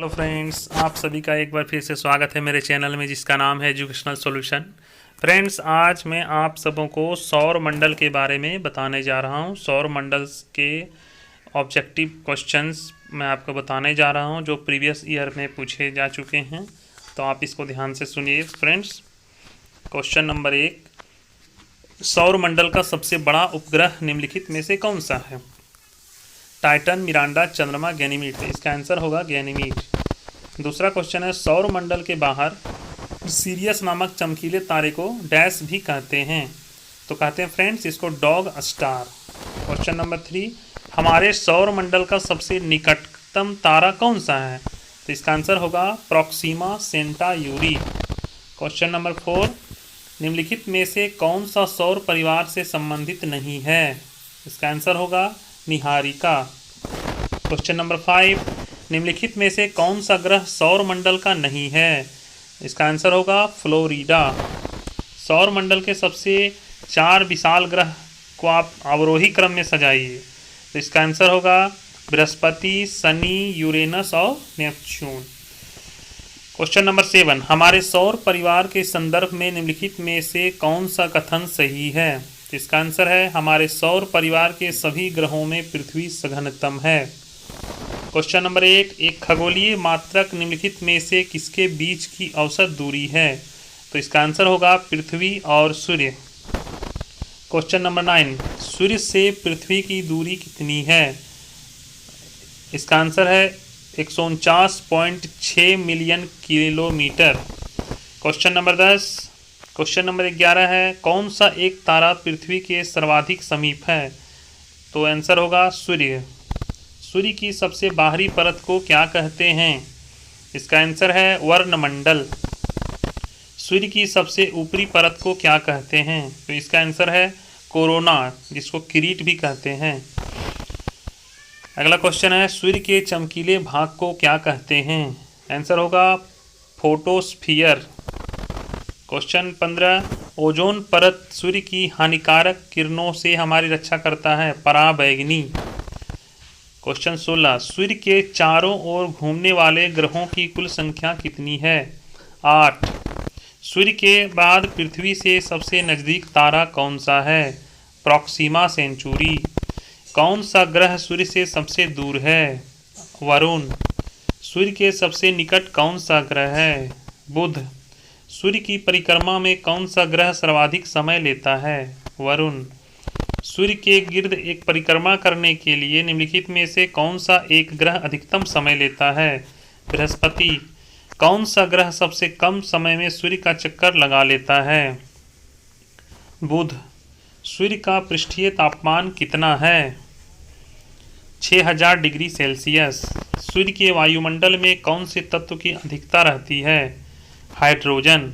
Hello friends, आप सभी का एक बार फिर से स्वागत है मेरे चैनल में जिसका नाम है एजुकेशनल सॉल्यूशन। फ्रेंड्स, आज मैं आप सबों को सौर मंडल के बारे में बताने जा रहा हूं। सौर मंडल के ऑब्जेक्टिव क्वेश्चंस मैं आपको बताने जा रहा हूं जो प्रीवियस ईयर में पूछे जा चुके हैं, तो आप इसको ध्यान से सुनिए। फ्रेंड्स, क्वेश्चन नंबर 1, सौर मंडल का सबसे बड़ा उपग्रह निम्नलिखित में से कौन सा है? टाइटन, मिरांडा, चंद्रमा, गैनीमीड। तो इसका आंसर होगा गैनीमीड। दूसरा क्वेश्चन है, सौर मंडल के बाहर सीरियस नामक चमकीले तारे को डैश भी कहते हैं? तो कहते हैं फ्रेंड्स इसको डॉग स्टार। क्वेश्चन नंबर 3, हमारे सौर मंडल का सबसे निकटतम तारा कौन सा है? तो इसका आंसर होगा प्रोक्सीमा सेंटायूरी। क्वेश्चन नंबर 4, निम्नलिखित में से कौन सा सौर परिवार से संबंधित नहीं है? इसका आंसर होगा निहारिका। क्वेश्चन नंबर 5, निम्नलिखित में से कौन सा ग्रह सौर मंडल का नहीं है? इसका आंसर होगा फ्लोरिडा। सौर मंडल के सबसे 4 विशाल ग्रह को आप अवरोही क्रम में सजाइए। तो इसका आंसर होगा बृहस्पति, शनि, यूरेनस और नेपच्यून। क्वेश्चन नंबर 7, हमारे सौर परिवार के संदर्भ में निम्नलिखित में से कौन सा कथन सही है? तो इसका आंसर है हमारे सौर परिवार के सभी ग्रहों में पृथ्वी सघनतम है। क्वेश्चन नंबर 8, एक खगोलीय मात्रक निम्नलिखित में से किसके बीच की औसत दूरी है? तो इसका आंसर होगा पृथ्वी और सूर्य। क्वेश्चन नंबर 9, सूर्य से पृथ्वी की दूरी कितनी है? इसका आंसर है 149.6 million kilometre. Question number 10, question number 11 है, कौन सा एक तारा पृथ्वी के सर्वाधिक समीप है? तो आंसर होगा सूर्य। सूर्य की सबसे बाहरी परत को क्या कहते हैं? इसका आंसर है वर्णमंडल। सूर्य की सबसे ऊपरी परत को क्या कहते हैं? तो इसका आंसर है कोरोना, जिसको किरीट भी कहते हैं। अगला क्वेश्चन है, सूर्य के चमकीले भाग को क्या कहते हैं? आंसर होगा फोटोस्फीयर। क्वेश्चन 15, ओजोन परत सूर्य की हानिकारक किरणों से हमारी रक्षा करता है, पराबैंगनी। क्वेश्चन 16, सूर्य के चारों ओर घूमने वाले ग्रहों की कुल संख्या कितनी है? 8। सूर्य के बाद पृथ्वी से सबसे नज़दीक तारा कौन सा है? Proxima Centauri. कौन सा ग्रह सूर्य से सबसे दूर है? वरुण। सूर्य के सबसे निकट कौन सा ग्रह है? बुध। सूर्य की परिक्रमा में कौन सा ग्रह सर्वाधिक समय लेता है? वरुण। सूर्य के गिर्द एक परिक्रमा करने के लिए निम्नलिखित में से कौन सा एक ग्रह अधिकतम समय लेता है? बृहस्पति। कौन सा ग्रह सबसे कम समय में सूर्य का चक्कर लगा लेता है? बुध। सूर्य का पृष्ठीय तापमान कितना है? 6000 डिग्री सेल्सियस। सूर्य के वायुमंडल में कौन से तत्व की अधिकता रहती है? हाइड्रोजन।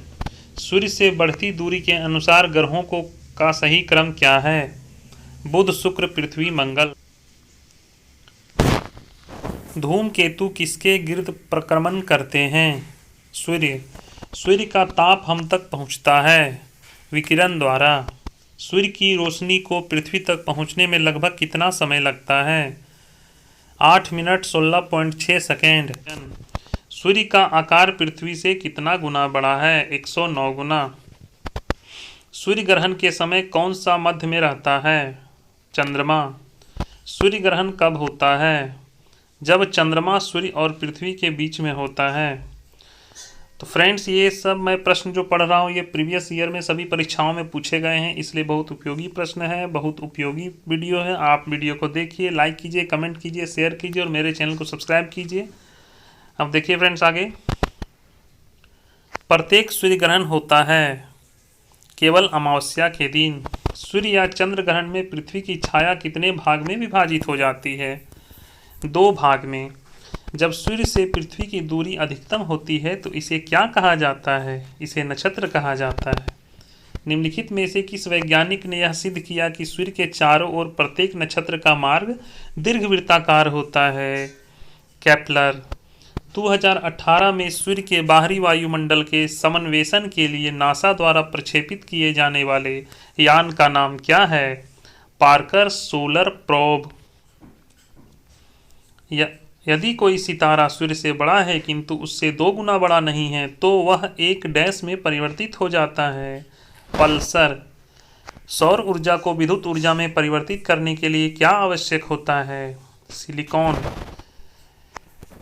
सूर्य से बढ़ती दूरी के अनुसार ग्रहों का सही क्रम क्या है? बुध, शुक्र, पृथ्वी, मंगल। धूमकेतु किसके गिर्द परिक्रमण करते हैं? सूर्य। सूर्य का ताप हम तक पहुंचता है विकिरण द्वारा। सूर्य की रोशनी को पृथ्वी तक पहुंचने में लगभग कितना समय लगता है? 8 मिनट 16.6 सेकेंड। सूर्य का आकार पृथ्वी से कितना गुना बड़ा है? 109 गुना। सूर्य ग्रहण के समय कौन सा मध्य में रहता है? चंद्रमा। सूर्य ग्रहण कब होता है? जब चंद्रमा सूर्य और पृथ्वी के बीच में होता है। तो फ्रेंड्स, ये सब मैं प्रश्न जो पढ़ रहा हूँ ये प्रीवियस ईयर में सभी परीक्षाओं में पूछे गए हैं, इसलिए बहुत उपयोगी प्रश्न है, बहुत उपयोगी वीडियो है। आप वीडियो को देखिए, लाइक कीजिए, कमेंट कीजिए, शेयर कीजिए और मेरे चैनल को सब्सक्राइब कीजिए। अब देखिए फ्रेंड्स, आगे प्रत्येक सूर्य ग्रहण होता है केवल अमावस्या के दिन। सूर्य या चंद्र ग्रहण में पृथ्वी की छाया कितने भाग में विभाजित हो जाती है? 2 भाग में। जब सूर्य से पृथ्वी की दूरी अधिकतम होती है तो इसे क्या कहा जाता है? इसे नक्षत्र कहा जाता है। निम्नलिखित में से किस वैज्ञानिक ने यह सिद्ध किया कि सूर्य के चारों ओर प्रत्येक नक्षत्र का मार्ग दीर्घवृत्ताकार होता है? केपलर। 2018 में सूर्य के बाहरी वायुमंडल के समन्वेषण के लिए नासा द्वारा प्रक्षेपित किए जाने वाले यान का नाम क्या है? Parker solar probe. यदि कोई सितारा सूर्य से बड़ा है किंतु उससे 2 गुना बड़ा नहीं है तो वह एक डैश में परिवर्तित हो जाता है। पल्सर। सौर ऊर्जा को विद्युत ऊर्जा में परिवर्तित करने के लिए क्या आवश्यक होता है? सिलिकॉन।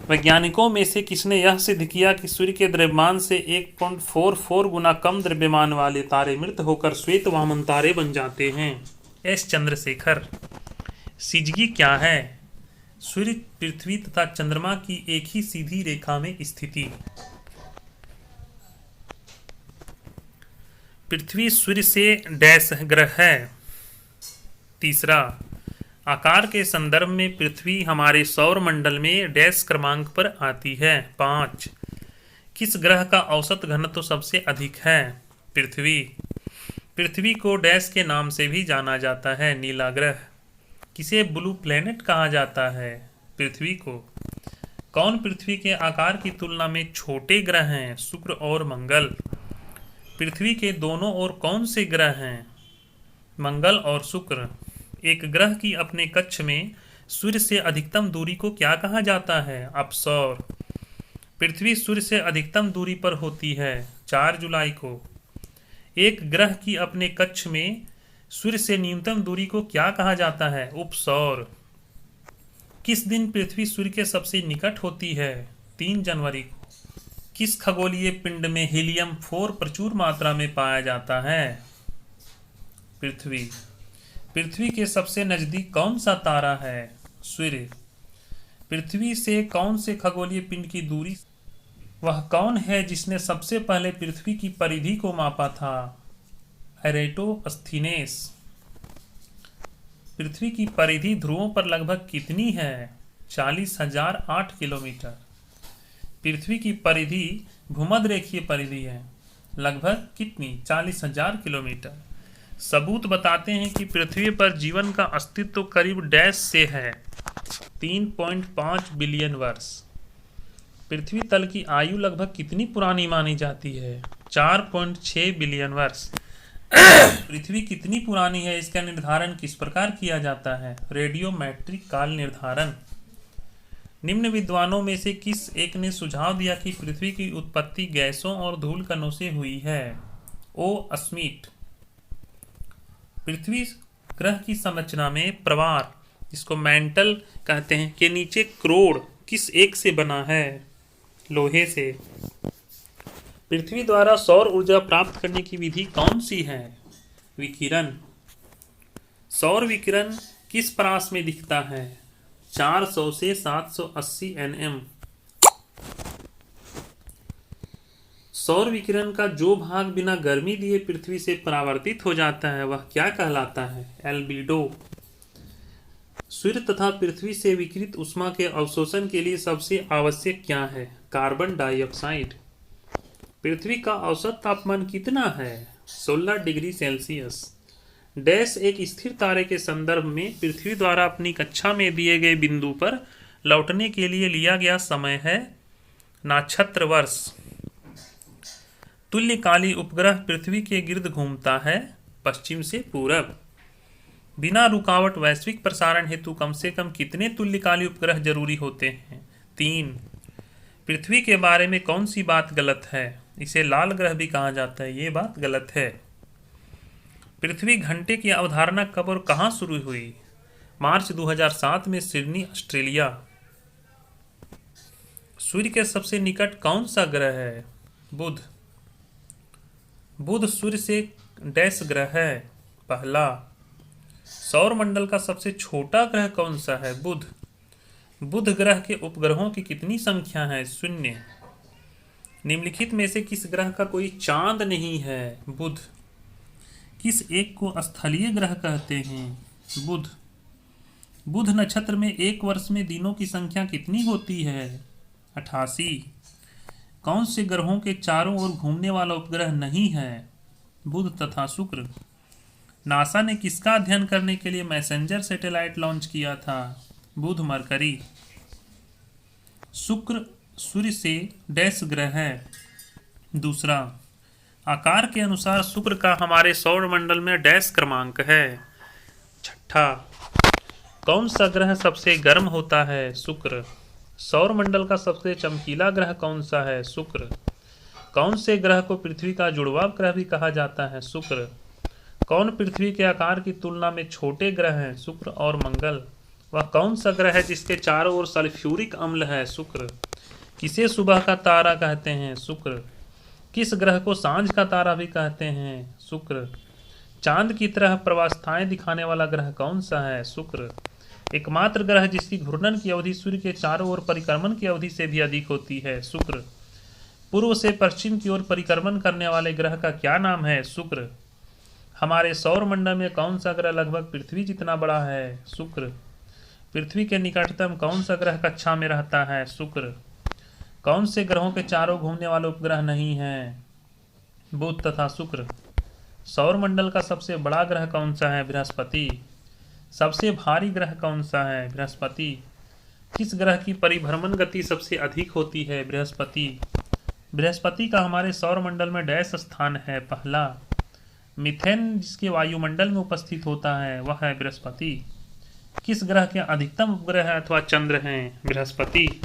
वैज्ञानिकों में से किसने यह सिद्ध किया कि सूर्य के द्रव्यमान से 1.44 गुना कम द्रव्यमान वाले तारे मृत होकर श्वेत वामन तारे बन जाते हैं? एस चंद्रशेखर। सिजगी क्या है? सूर्य, पृथ्वी तथा चंद्रमा की एक ही सीधी रेखा में स्थिति। पृथ्वी सूर्य से डैश ग्रह है। तीसरा, आकार के संदर्भ में पृथ्वी हमारे सौर मंडल में डैश क्रमांक पर आती है। 5। किस ग्रह का औसत घनत्व सबसे अधिक है? पृथ्वी। पृथ्वी को डैश के नाम से भी जाना जाता है, नीला ग्रह। किसे ब्लू प्लेनेट कहा जाता है? पृथ्वी को। कौन पृथ्वी के आकार की तुलना में छोटे ग्रह हैं? शुक्र और मंगल। पृथ्वी के दोनों ओर कौन से ग्रह हैं? मंगल और शुक्र। एक ग्रह की अपने कक्ष में सूर्य से अधिकतम दूरी को क्या कहा जाता है? अपसौर। पृथ्वी सूर्य से अधिकतम दूरी पर होती है, 4 जुलाई को। एक ग्रह की अपने कक्ष में सूर्य से न्यूनतम दूरी को क्या कहा जाता है? उपसौर। किस दिन पृथ्वी सूर्य के सबसे निकट होती है? 3 जनवरी को। किस खगोलीय पिंड में हीलियम 4 प्रचुर मात्रा में पाया जाता है? पृथ्वी। पृथ्वी के सबसे नजदीक कौन सा तारा है? सूर्य। पृथ्वी से कौन से खगोलीय पिंड की दूरी? वह कौन है जिसने सबसे पहले पृथ्वी की परिधि को मापा था? एरेटोस्थीनेस। पृथ्वी की परिधि ध्रुवों पर लगभग कितनी है? 40,008 किलोमीटर। पृथ्वी की परिधि भूमध्य रेखीय परिधि है, लगभग कितनी? 40,000 किलोमीटर। सबूत बताते हैं कि पृथ्वी पर जीवन का अस्तित्व करीब डैश से है, 3.5 बिलियन वर्ष। पृथ्वी तल की आयु लगभग कितनी पुरानी मानी जाती है? 4.6 बिलियन वर्ष। पृथ्वी कितनी पुरानी है इसका निर्धारण किस प्रकार किया जाता है? रेडियोमेट्रिक काल निर्धारण। निम्न विद्वानों में से किस एक ने सुझाव दिया कि पृथ्वी की उत्पत्ति गैसों और धूल कणों से हुई है? ओ स्मिथ। पृथ्वी ग्रह की संरचना में प्रवार, जिसको मैंटल कहते हैं, के नीचे क्रोड़ किस एक से बना है? लोहे से। पृथ्वी द्वारा सौर ऊर्जा प्राप्त करने की विधि कौन सी है? विकिरण। सौर विकिरण किस परास में दिखता है? 400 से 780 nm। सौर विकिरण का जो भाग बिना गर्मी दिए पृथ्वी से परावर्तित हो जाता है वह क्या कहलाता है? एल्बिडो। सूर्य तथा पृथ्वी से विकिरित ऊष्मा के अवशोषण के लिए सबसे आवश्यक क्या है? Carbon dioxide. पृथ्वी का औसत तापमान कितना है? 16 डिग्री सेल्सियस। डैश एक स्थिर तारे के संदर्भ में पृथ्वी द्वारा अपनी कक्षा में दिए गए बिंदु पर लौटने के लिए लिया गया समय है नक्षत्र वर्ष। तुल्यकाली उपग्रह पृथ्वी के गिर्द घूमता है, पश्चिम से पूरब। बिना रुकावट वैश्विक प्रसारण हेतु कम से कम कितने तुल्यकाली उपग्रह जरूरी होते हैं? 3। पृथ्वी के बारे में कौन सी बात गलत है? इसे लाल ग्रह भी कहा जाता है, ये बात गलत है। पृथ्वी घंटे की अवधारणा कब और कहां शुरू हुई? मार्च 2007 में सिडनी, ऑस्ट्रेलिया। सूर्य के सबसे निकट कौन सा ग्रह है? बुध। बुध सूर्य से डैश ग्रह है, पहला। सौर मंडल का सबसे छोटा ग्रह कौन सा है? बुध। बुध ग्रह के उपग्रहों की कितनी संख्या है? 0। निम्नलिखित में से किस ग्रह का कोई चांद नहीं है? बुध। किस एक को स्थलीय ग्रह कहते हैं? बुध। बुध नक्षत्र में एक वर्ष में दिनों की संख्या कितनी होती है? 88। कौन से ग्रहों के चारों ओर घूमने वाला उपग्रह नहीं है? बुध तथा शुक्र। नासा ने किसका अध्ययन करने के लिए मैसेंजर सैटेलाइट लॉन्च किया था? बुध, मरकरी। शुक्र सूर्य से डैश ग्रह है, दूसरा। आकार के अनुसार शुक्र का हमारे सौर मंडल में डैश क्रमांक है, छठा। कौन सा ग्रह सबसे गर्म होता है? शुक्र। सौरमंडल का सबसे चमकीला ग्रह कौन सा है? शुक्र। कौन से ग्रह को पृथ्वी का जुड़वा ग्रह भी कहा जाता है? शुक्र। कौन पृथ्वी के आकार की तुलना में छोटे ग्रह हैं? शुक्र और मंगल। वह कौन सा ग्रह है जिसके चारों ओर सल्फ्यूरिक अम्ल है? शुक्र। किसे सुबह का तारा कहते हैं? शुक्र। किस ग्रह को सांझ का तारा भी कहते हैं? शुक्र। चांद की तरह प्रवास्थाएं दिखाने वाला ग्रह कौन सा है? शुक्र। एकमात्र ग्रह जिसकी घूर्णन की अवधि सूर्य के चारों ओर परिक्रमण की अवधि से भी अधिक होती है? शुक्र। पूर्व से पश्चिम की ओर परिक्रमण करने वाले ग्रह का क्या नाम है? शुक्र। हमारे सौरमंडल में कौन सा ग्रह लगभग पृथ्वी जितना बड़ा है? शुक्र। पृथ्वी के निकटतम कौन सा ग्रह कक्षा में रहता है? शुक्र। कौन से ग्रहों के चारों घूमने वाले उपग्रह नहीं हैं? बुध तथा शुक्र। सौरमंडल का सबसे बड़ा ग्रह कौन सा है? बृहस्पति। सबसे भारी ग्रह कौन सा है? बृहस्पति। किस ग्रह की परिभ्रमण गति सबसे अधिक होती है? बृहस्पति। बृहस्पति का हमारे सौरमंडल में डैश स्थान है? पहला। मीथेन जिसके वायुमंडल में उपस्थित होता है वह है बृहस्पति। किस ग्रह के अधिकतम उपग्रह अथवा चंद्र हैं? बृहस्पति।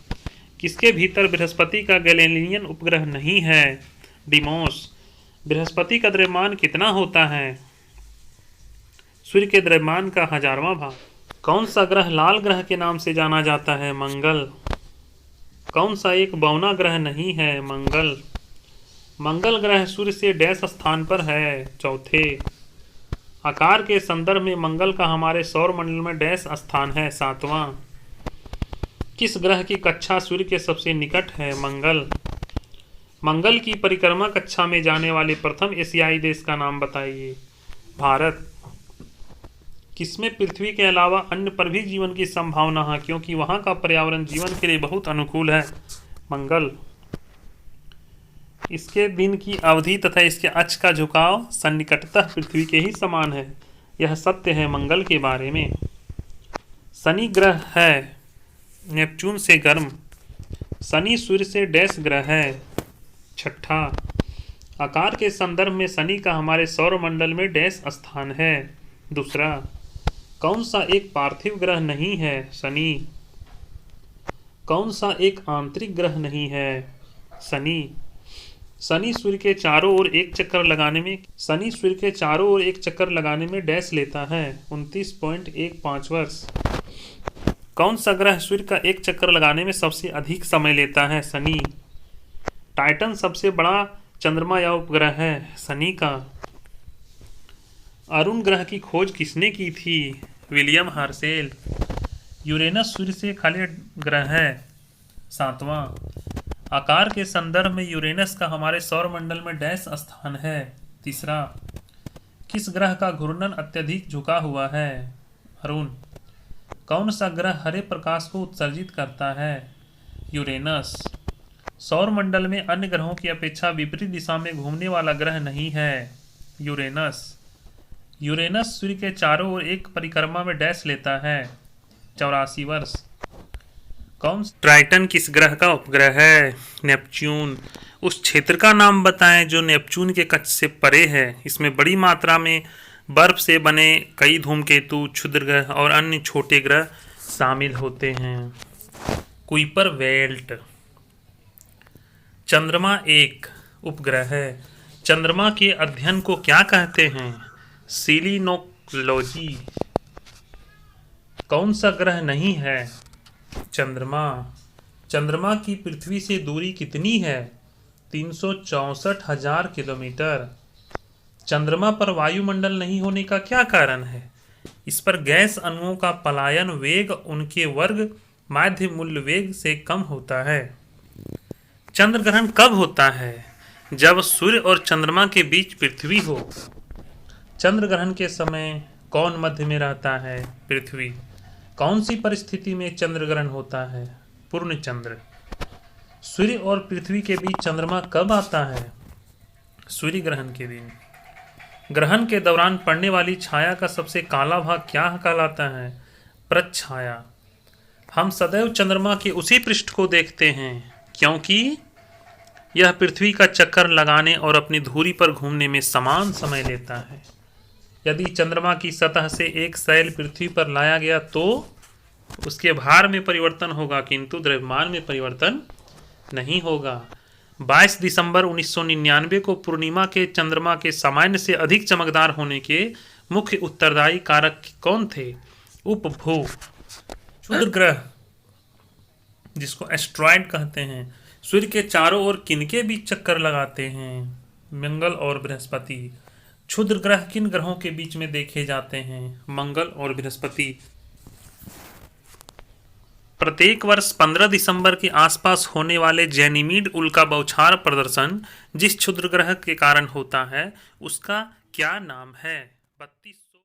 किसके भीतर बृहस्पति का गैलीलियन उपग्रह नहीं है? डिमोस। बृहस्पति का द्रव्यमान कितना होता है? सूर्य के द्रव्यमान का 1000वां भाग। कौन सा ग्रह लाल ग्रह के नाम से जाना जाता है? मंगल। कौन सा एक बौना ग्रह नहीं है? मंगल। मंगल ग्रह सूर्य से डैश स्थान पर है? चौथे। आकार के संदर्भ में मंगल का हमारे सौरमंडल में डैश स्थान है? 7वां। किस ग्रह की कक्षा सूर्य के सबसे निकट है? मंगल। मंगल की परिक्रमा कक्षा में जाने वाले प्रथम एशियाई देश का नाम बताइए। भारत। किसमें पृथ्वी के अलावा अन्य पर भी जीवन की संभावना है क्योंकि वहां का पर्यावरण जीवन के लिए बहुत अनुकूल है? मंगल। इसके दिन की अवधि तथा इसके अक्ष का झुकाव सन्निकटतः पृथ्वी के ही समान है। यह सत्य है मंगल के बारे में। शनि ग्रह है नेपच्यून से गर्म। शनि सूर्य से डैश ग्रह है? छठा। आकार के संदर्भ में शनि का हमारे सौरमंडल में डैश स्थान है? दूसरा। कौन सा एक पार्थिव ग्रह नहीं है? शनि। कौन सा एक आंतरिक ग्रह नहीं है? शनि। शनि सूर्य के चारों ओर एक चक्कर लगाने में डैश लेता है? 29.15 वर्ष। कौन सा ग्रह सूर्य का एक चक्कर लगाने में सबसे अधिक समय लेता है? शनि। टाइटन सबसे बड़ा चंद्रमा या उपग्रह है? शनि का। अरुण ग्रह की खोज किसने की थी? William Herschel. यूरेनस सूर्य से खाली ग्रह है? 7वां। आकार के संदर्भ में यूरेनस का हमारे सौरमंडल में डैश स्थान है? तीसरा। किस ग्रह का घूर्णन अत्यधिक झुका हुआ है? अरुण। कौन सा ग्रह हरे प्रकाश को उत्सर्जित करता है? यूरेनस। सौरमंडल में अन्य ग्रहों की अपेक्षा विपरीत दिशा में घूमने वाला ग्रह नहीं है? यूरेनस। यूरेनस सूर्य के चारों ओर एक परिक्रमा में डैश लेता है? 84 वर्ष। ट्राइटन किस ग्रह का उपग्रह है? नेपच्यून। उस क्षेत्र का नाम बताएं जो नेपच्यून के कक्ष से परे है। इसमें बड़ी मात्रा में बर्फ से बने कई धूमकेतु, क्षुद्र ग्रह और अन्य छोटे ग्रह शामिल होते हैं। Kuiper belt. चंद्रमा एक उपग्रह है। चंद्रमा के अध्ययन को क्या कहते हैं? सीलिनोलॉजी। कौन सा ग्रह नहीं है? चंद्रमा। चंद्रमा की पृथ्वी से दूरी कितनी है? 364,000 किलोमीटर। चंद्रमा पर वायुमंडल नहीं होने का क्या कारण है? इस पर गैस अणुओं का पलायन वेग उनके वर्ग माध्य मूल्य वेग से कम होता है। चंद्र ग्रहण कब होता है? जब सूर्य और चंद्रमा के बीच पृथ्वी हो। चंद्र ग्रहण के समय कौन मध्य में रहता है? पृथ्वी। कौन सी परिस्थिति में चंद्र ग्रहण होता है? पूर्ण चंद्र। सूर्य और पृथ्वी के बीच चंद्रमा कब आता है? सूर्य ग्रहण के दिन। ग्रहण के दौरान पड़ने वाली छाया का सबसे काला भाग क्या कहलाता है? प्रच्छाया। हम सदैव चंद्रमा के उसी पृष्ठ को देखते हैं क्योंकि यह पृथ्वी का चक्कर लगाने और अपनी धुरी पर घूमने में समान समय लेता है। यदि चंद्रमा की सतह से एक सैल पृथ्वी पर लाया गया तो उसके भार में परिवर्तन होगा किंतु द्रव्यमान में परिवर्तन नहीं होगा। 22 दिसंबर 1999 को पूर्णिमा के चंद्रमा के सामान्य से अधिक चमकदार होने के मुख्य उत्तरदायी कारक कौन थे? उपभू, क्षुद्र ग्रह जिसको एस्ट्रॉयड कहते हैं, सूर्य के चारों ओर किनके बीच चक्कर लगाते हैं? मंगल और बृहस्पति। क्षुद्र ग्रह किन ग्रहों के बीच में देखे जाते हैं? मंगल और बृहस्पति। प्रत्येक वर्ष 15 दिसंबर के आसपास होने वाले जैनीमीड उल्का बौछार प्रदर्शन जिस क्षुद्र ग्रह के कारण होता है उसका क्या नाम है? 32